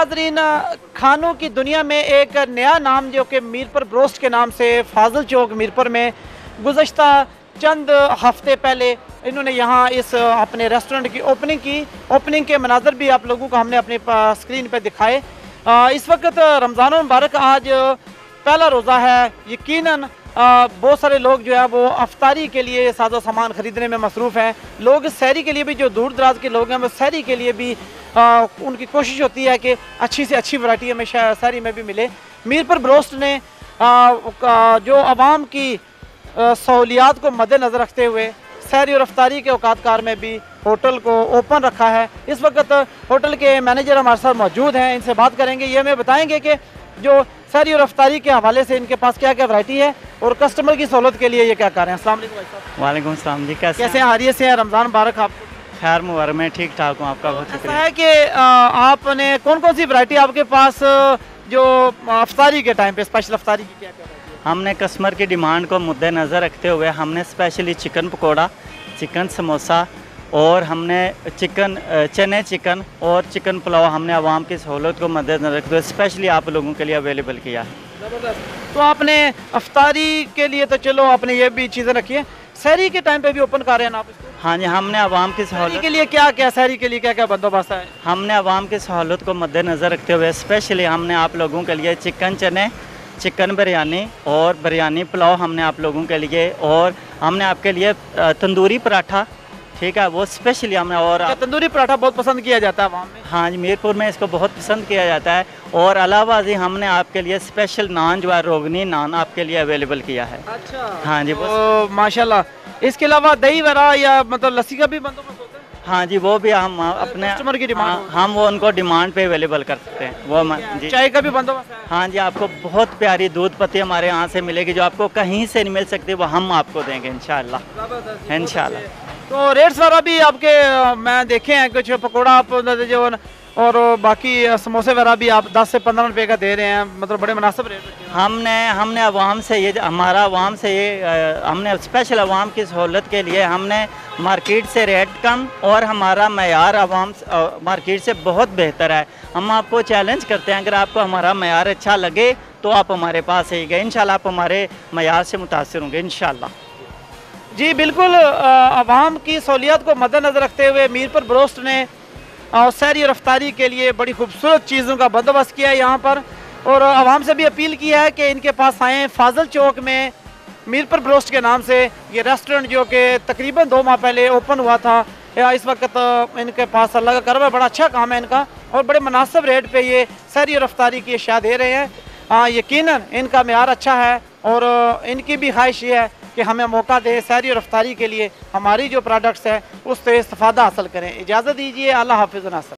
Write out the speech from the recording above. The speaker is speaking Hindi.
नाजरीन, खानों की दुनिया में एक नया नाम जो कि मीरपुर ब्रोस्ट के नाम से फाजिल चौक मीरपुर में गुज़श्ता चंद हफ्ते पहले इन्होंने यहाँ इस अपने रेस्टोरेंट की ओपनिंग की। ओपनिंग के मनाजर भी आप लोगों को हमने अपने स्क्रीन पर दिखाए। इस वक्त रमज़ान मुबारक आज पहला रोज़ा है। यकीनन बहुत सारे लोग जो है वो अफ्तारी के लिए साजो सामान ख़रीदने में मसरूफ़ हैं। लोग सहरी के लिए भी, जो दूर दराज के लोग हैं वो सहरी के लिए भी उनकी कोशिश होती है कि अच्छी से अच्छी वैरायटी हमें सहरी में भी मिले। मीरपुर ब्रोस्ट ने जो आवाम की सहूलियात को मद्देनज़र रखते हुए सहरी और अफ्तारी के औकातकार में भी होटल को ओपन रखा है। इस वक्त होटल के मैनेजर हमारे साथ मौजूद हैं, इनसे बात करेंगे। ये हमें बताएंगे कि जो सहरी और अफ्तारी के हवाले से इनके पास क्या क्या वैरायटी है और कस्टमर की सहूलत के लिए ये क्या कर रहे हैं। अस्सलाम वालेकुम भाई साहब। वालेकुम सलाम जी, कैसे हैं? हारियत से हैं? रमज़ान मुबारक आपको। खैर मुबारक, मैं ठीक ठाक हूँ, आपका बहुत ऐसा शुक्रिया। है कि आपने कौन कौन सी वैरायटी आपके पास जो अफ्तारी के टाइम पे स्पेशल अफ्तारी की क्या क्या वैरायटी है? हमने कस्टमर की डिमांड को मद्देनज़र रखते हुए हमने specially chicken pakora, chicken samosa और हमने चिकन चने चिकन और चिकन पुलाव हमने आवाम की सहूलत को मद्देनज़र रखते हुए स्पेशली आप लोगों के लिए अवेलेबल किया है। ज़बरदस्त। तो आपने अफ्तारी के लिए तो चलो आपने ये भी चीज़ें रखी हैं, सहरी के टाइम पे भी ओपन कर रहे हैं आप इसको? हाँ जी, हमने आवाम की सहरी सहूलत के लिए क्या क्या सहरी के लिए क्या क्या बंदोबस्त है? हमने आवाम की सहूलत को मद्देनज़र रखते हुए स्पेशली हमने आप लोगों के लिए चिकन चने, चिकन बिरयानी और बिरयानी पुलाव हमने आप लोगों के लिए, और हमने आपके लिए तंदूरी पराठा, ठीक है, वो स्पेशली हमने। और तंदूरी पराठा बहुत पसंद किया जाता है वहाँ में? हाँ जी, मीरपुर में इसको बहुत पसंद किया जाता है। और अलावा जी हमने आपके लिए स्पेशल नान जो है रोगनी नान आपके लिए अवेलेबल किया है। अच्छा, हाँ जी, तो माशाल्लाह। इसके अलावा दही वगैरह या मतलब लस्सी का भी बंदोबस्त होता है? हाँ जी, वो भी हम अपने कस्टमर की डिमांड, हम वो उनको डिमांड पे अवेलेबल कर सकते हैं वो जी। चाय का भी बंदोबस्त है? हाँ जी, आपको बहुत प्यारी दूध पत्ती हमारे यहाँ से मिलेगी जो आपको कहीं से नहीं मिल सकती, वो हम आपको देंगे इंशाल्लाह इंशाल्लाह। तो रेट्स वगैरह भी आपके मैं देखे हैं, कुछ पकौड़ा आप जो और बाकी समोसे वगैरह भी आप 10 से 15 रुपए का दे रहे हैं, मतलब बड़े मुनासिब रेट रखे हैं। हमने आवाम से ये हमारा आवाम से ये हमने स्पेशल आवाम की सहूलत के लिए हमने मार्केट से रेट कम और हमारा मयार आवाम मार्केट से बहुत बेहतर है। हम आपको चैलेंज करते हैं, अगर आपको हमारा मयार अच्छा लगे तो आप हमारे पास आइएगा, इंशाल्लाह आप हमारे मयार से मुतासिर होंगे इंशाल्लाह। जी बिल्कुल, आवाम की सहूलियत को मद्देनज़र रखते हुए मीरपुर ब्रोस्ट ने सहरी और अफ्तारी के लिए बड़ी खूबसूरत चीज़ों का बंदोबस्त किया है यहाँ पर, और आवाम से भी अपील की है कि इनके पास आएँ। फाजिल चौक में मीरपुर ब्रोस्ट के नाम से ये रेस्टोरेंट जो कि तकरीबन 2 माह पहले ओपन हुआ था, इस वक्त इनके पास अल्लाह का करम है, बड़ा अच्छा काम है इनका और बड़े मुनासिब रेट पे ये सहरी और अफ्तारी की अशिया दे रहे हैं। यकीनन इनका मेयार अच्छा है और इनकी भी ख्वाहिश ये है कि हमें मौका दे सहरी और अफ्तारी के लिए, हमारी जो प्रोडक्ट्स है उससे इस्तेफादा हासिल करें। इजाज़त दीजिए, अल्लाह हाफिज़ नासर।